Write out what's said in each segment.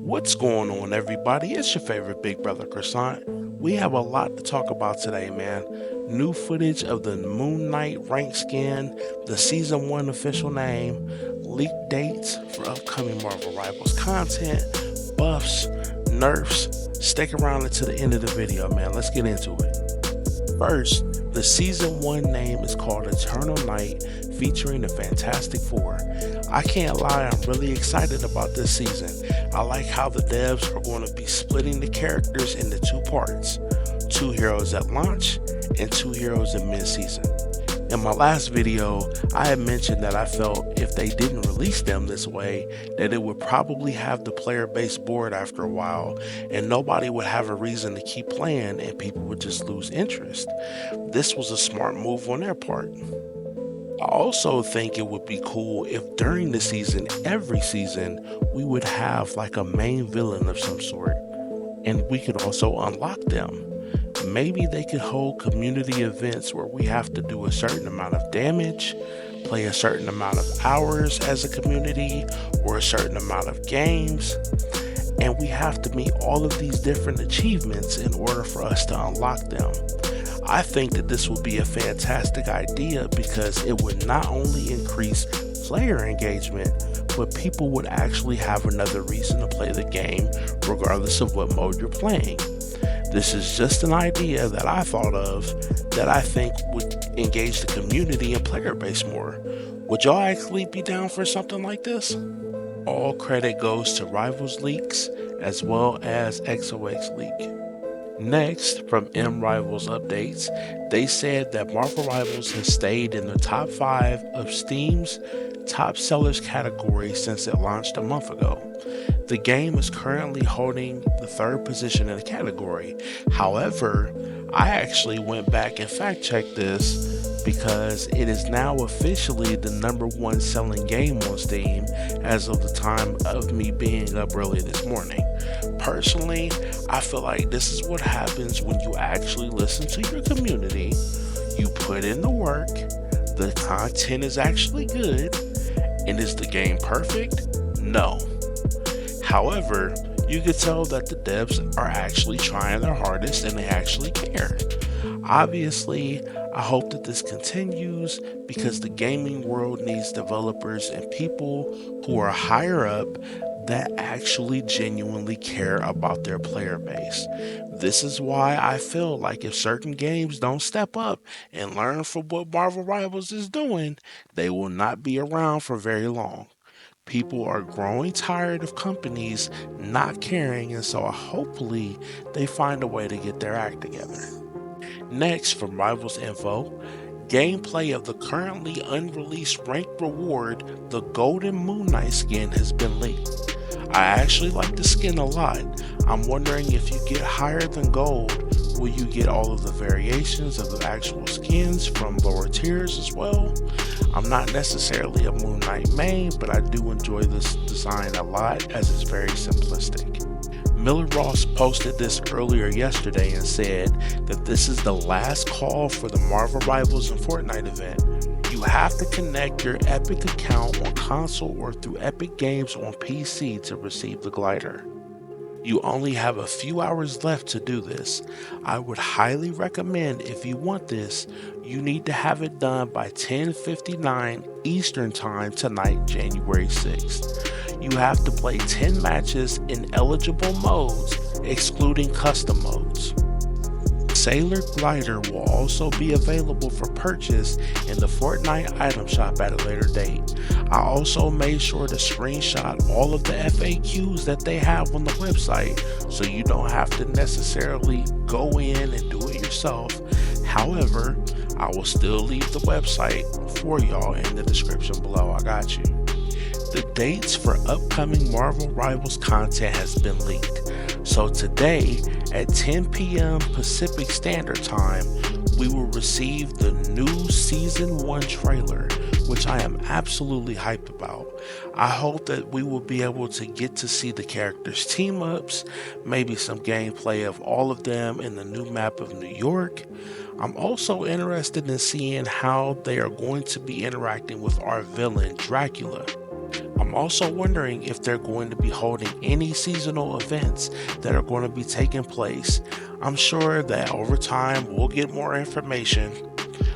What's going on, everybody? It's your favorite big brother, Krewsaunt. We have a lot to talk about today, man. New footage of the Moon Knight rank skin, the Season 1 official name, leaked dates for upcoming Marvel Rivals content, buffs, nerfs. Stick around until the end of the video, man. Let's get into it. First, the Season 1 name is called Eternal Night, featuring the Fantastic Four. I can't lie, I'm really excited about this season. I like how the devs are going to be splitting the characters into two parts, two heroes at launch and two heroes in mid-season. In my last video, I had mentioned that I felt if they didn't release them this way, that it would probably have the player base bored after a while, and nobody would have a reason to keep playing and people would just lose interest. This was a smart move on their part. I also think it would be cool if during the season, every season, we would have like a main villain of some sort, and we could also unlock them. Maybe they could hold community events where we have to do a certain amount of damage, play a certain amount of hours as a community, or a certain amount of games, and we have to meet all of these different achievements in order for us to unlock them. I think that this would be a fantastic idea because it would not only increase player engagement, but people would actually have another reason to play the game regardless of what mode you're playing. This is just an idea that I thought of that I think would engage the community and player base more. Would y'all actually be down for something like this? All credit goes to Rivals Leaks as well as XOX Leak. Next, from M Rivals Updates, they said that Marvel Rivals has stayed in the top 5 of Steam's top sellers category since it launched a month ago. The game is currently holding the 3rd position in the category. However, I actually went back and fact checked this because it is now officially the #1 selling game on Steam as of the time of me being up early this morning. Personally, I feel like this is what happens when you actually listen to your community, you put in the work, the content is actually good, and is the game perfect? No. However, you could tell that the devs are actually trying their hardest and they actually care. Obviously, I hope that this continues because the gaming world needs developers and people who are higher up that actually genuinely care about their player base. This is why I feel like if certain games don't step up and learn from what Marvel Rivals is doing, they will not be around for very long. People are growing tired of companies not caring, and so hopefully they find a way to get their act together. Next, from Rivals Info, gameplay of the currently unreleased ranked reward, the Golden Moon Knight skin, has been leaked. I actually like the skin a lot. I'm wondering if you get higher than gold, will you get all of the variations of the actual skins from lower tiers as well? I'm not necessarily a Moon Knight main, but I do enjoy this design a lot as it's very simplistic. Miller Ross posted this earlier yesterday and said that this is the last call for the Marvel Rivals and Fortnite event. You have to connect your Epic account on console or through Epic Games on PC to receive the glider. You only have a few hours left to do this. I would highly recommend, if you want this, you need to have it done by 10:59 Eastern Time tonight, January 6th. You have to play 10 matches in eligible modes, excluding custom modes. Sailor Glider will also be available for purchase in the Fortnite item shop at a later date. I also made sure to screenshot all of the FAQs that they have on the website so you don't have to necessarily go in and do it yourself. However, I will still leave the website for y'all in the description below. I got you. The dates for upcoming Marvel Rivals content has been leaked. So today at 10 p.m. Pacific Standard Time, we will receive the new Season 1 trailer, which I am absolutely hyped about. I hope that we will be able to get to see the characters' team-ups, maybe some gameplay of all of them in the new map of New York. I'm also interested in seeing how they are going to be interacting with our villain, Dracula. I'm also wondering if they're going to be holding any seasonal events that are going to be taking place. I'm sure that over time we'll get more information.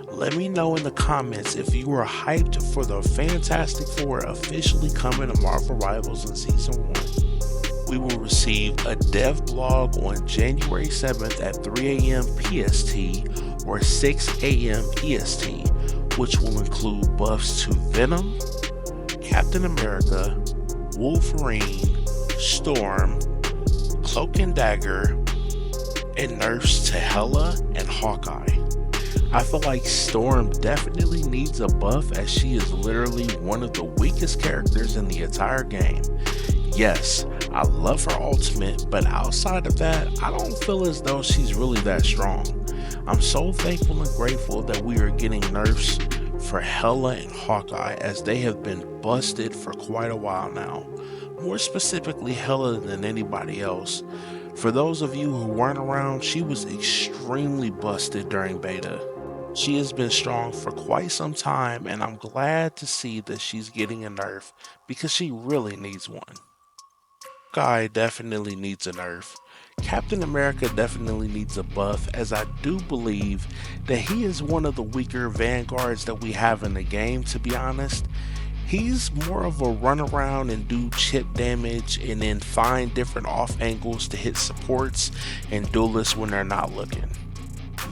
Let me know in the comments if you were hyped for the Fantastic Four officially coming to Marvel Rivals in Season 1. We will receive a dev blog on January 7th at 3 a.m. PST or 6 a.m. EST, which will include buffs to Venom, Captain America, Wolverine, Storm, Cloak and Dagger, and nerfs to Hela and Hawkeye. I feel like Storm definitely needs a buff as she is literally one of the weakest characters in the entire game. Yes, I love her ultimate, but outside of that, I don't feel as though she's really that strong. I'm so thankful and grateful that we are getting nerfs for Hela and Hawkeye as they have been busted for quite a while now. More specifically Hela than anybody else. For those of you who weren't around, she was extremely busted during beta. She has been strong for quite some time, and I'm glad to see that she's getting a nerf because she really needs one. Hawkeye definitely needs a nerf. Captain America definitely needs a buff, as I do believe that he is one of the weaker vanguards that we have in the game, to be honest. He's more of a run around and do chip damage and then find different off angles to hit supports and duelists when they're not looking.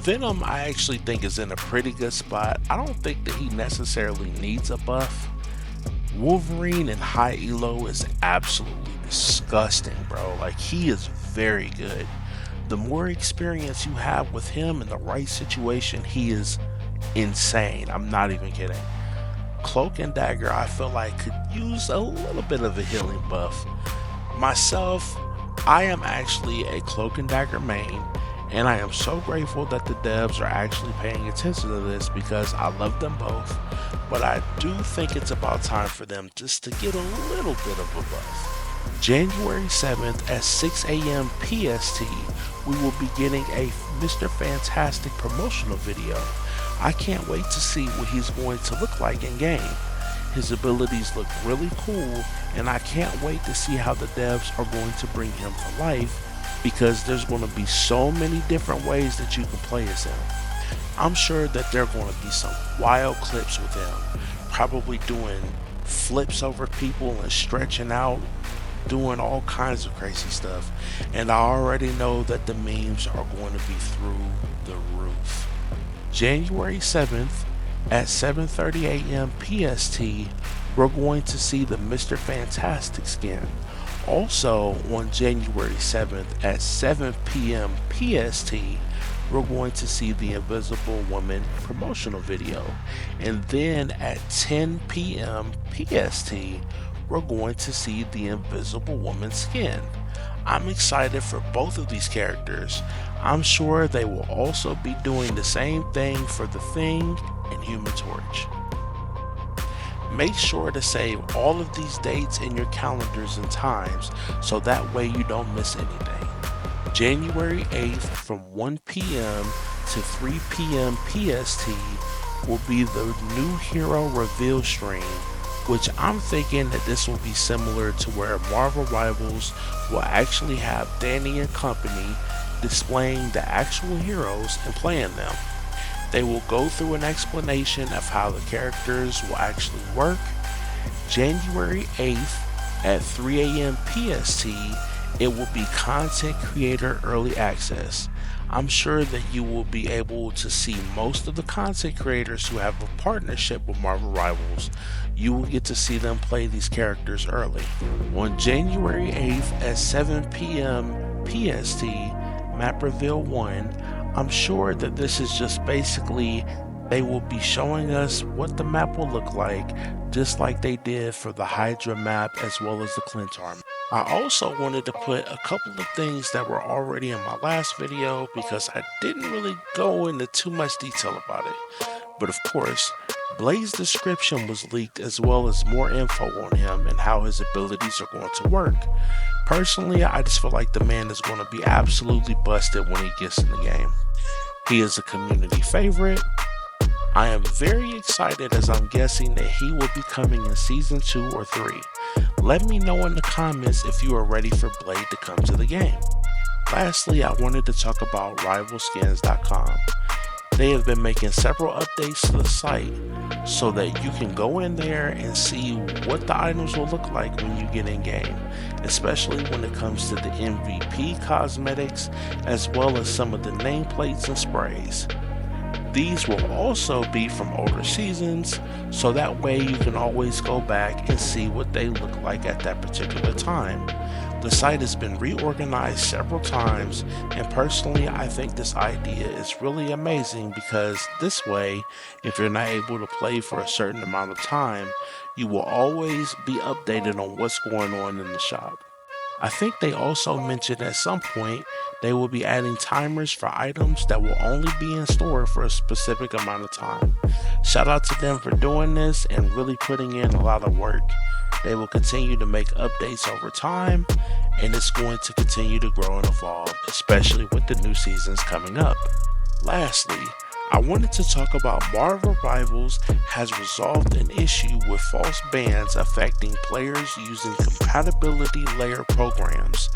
Venom I actually think is in a pretty good spot. I don't think that he necessarily needs a buff. Wolverine in high elo is absolutely disgusting, bro. Like, he is very good. The more experience you have with him in the right situation, he is insane. I'm not even kidding. Cloak and Dagger I feel like could use a little bit of a healing buff. Myself, I am actually a Cloak and Dagger main, and I am so grateful that the devs are actually paying attention to this because I love them both, but I do think it's about time for them just to get a little bit of a buff. January 7th at 6 a.m. PST, we will be getting a Mr. Fantastic promotional video. I can't wait to see what he's going to look like in game. His abilities look really cool, and I can't wait to see how the devs are going to bring him to life, because there's going to be so many different ways that you can play as him. I'm sure that there are going to be some wild clips with him, probably doing flips over people and stretching out, doing all kinds of crazy stuff, and I already know that the memes are going to be through the roof. January 7th at 7:30 a.m. PST, we're going to see the Mr. Fantastic skin. Also on January 7th at 7 p.m. PST, we're going to see the Invisible Woman promotional video. And then at 10 p.m. PST, we're going to see the Invisible Woman skin. I'm excited for both of these characters. I'm sure they will also be doing the same thing for The Thing and Human Torch. Make sure to save all of these dates in your calendars and times so that way you don't miss anything. January 8th from 1 p.m. to 3 p.m. PST will be the new hero reveal stream, which I'm thinking that this will be similar to where Marvel Rivals will actually have Danny and company displaying the actual heroes and playing them. They will go through an explanation of how the characters will actually work. January 8th at 3 a.m. PST, it will be content creator early access. I'm sure that you will be able to see most of the content creators who have a partnership with Marvel Rivals. You will get to see them play these characters early. On January 8th at 7 p.m. PST, Map Reveal 1, I'm sure that this is just basically they will be showing us what the map will look like, just like they did for the Hydra map as well as the Clintar map. I also wanted to put a couple of things that were already in my last video because I didn't really go into too much detail about it. But of course, Blaze's description was leaked as well as more info on him and how his abilities are going to work. Personally, I just feel like the man is going to be absolutely busted when he gets in the game. He is a community favorite. I am very excited as I'm guessing that he will be coming in season 2 or 3. Let me know in the comments if you are ready for Blade to come to the game. Lastly, I wanted to talk about rivalskins.com. They have been making several updates to the site so that you can go in there and see what the items will look like when you get in game, especially when it comes to the MVP cosmetics as well as some of the nameplates and sprays. These will also be from older seasons, so that way you can always go back and see what they look like at that particular time. The site has been reorganized several times, and personally I think this idea is really amazing because this way, if you're not able to play for a certain amount of time, you will always be updated on what's going on in the shop. I think they also mentioned at some point they will be adding timers for items that will only be in store for a specific amount of time. Shout out to them for doing this and really putting in a lot of work. They will continue to make updates over time, and it's going to continue to grow and evolve, especially with the new seasons coming up. Lastly, I wanted to talk about Marvel Rivals has resolved an issue with false bans affecting players using compatibility layer programs.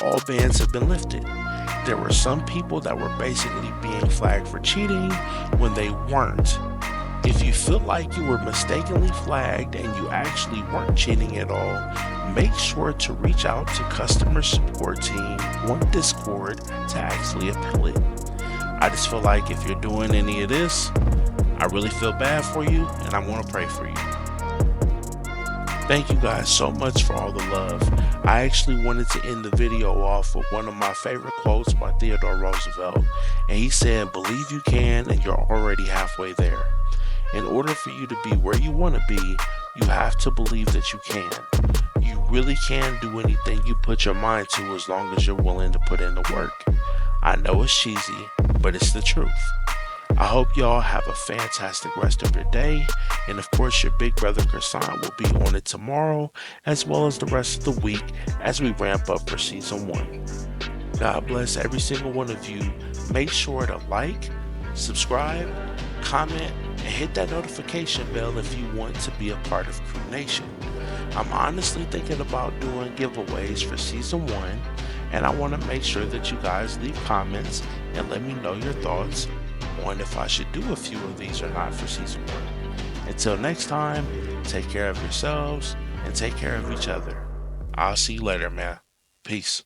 All bans have been lifted. There were some people that were basically being flagged for cheating when they weren't. If you feel like you were mistakenly flagged and you actually weren't cheating at all, make sure to reach out to customer support team on Discord to actually appeal it. I just feel like if you're doing any of this, I really feel bad for you and I want to pray for you. Thank you guys so much for all the love. I actually wanted to end the video off with one of my favorite quotes by Theodore Roosevelt, and he said, "Believe you can and you're already halfway there." In order for you to be where you want to be, you have to believe that you can. You really can do anything you put your mind to as long as you're willing to put in the work. I know it's cheesy, but it's the truth. I hope y'all have a fantastic rest of your day, and of course your big brother Krewsaunt will be on it tomorrow, as well as the rest of the week as we ramp up for season 1. God bless every single one of you. Make sure to like, subscribe, comment, and hit that notification bell if you want to be a part of Crew Nation. I'm honestly thinking about doing giveaways for season 1, and I want to make sure that you guys leave comments and let me know your thoughts on if I should do a few of these or not for season 1. Until next time, take care of yourselves and take care of each other. I'll see you later, man. Peace.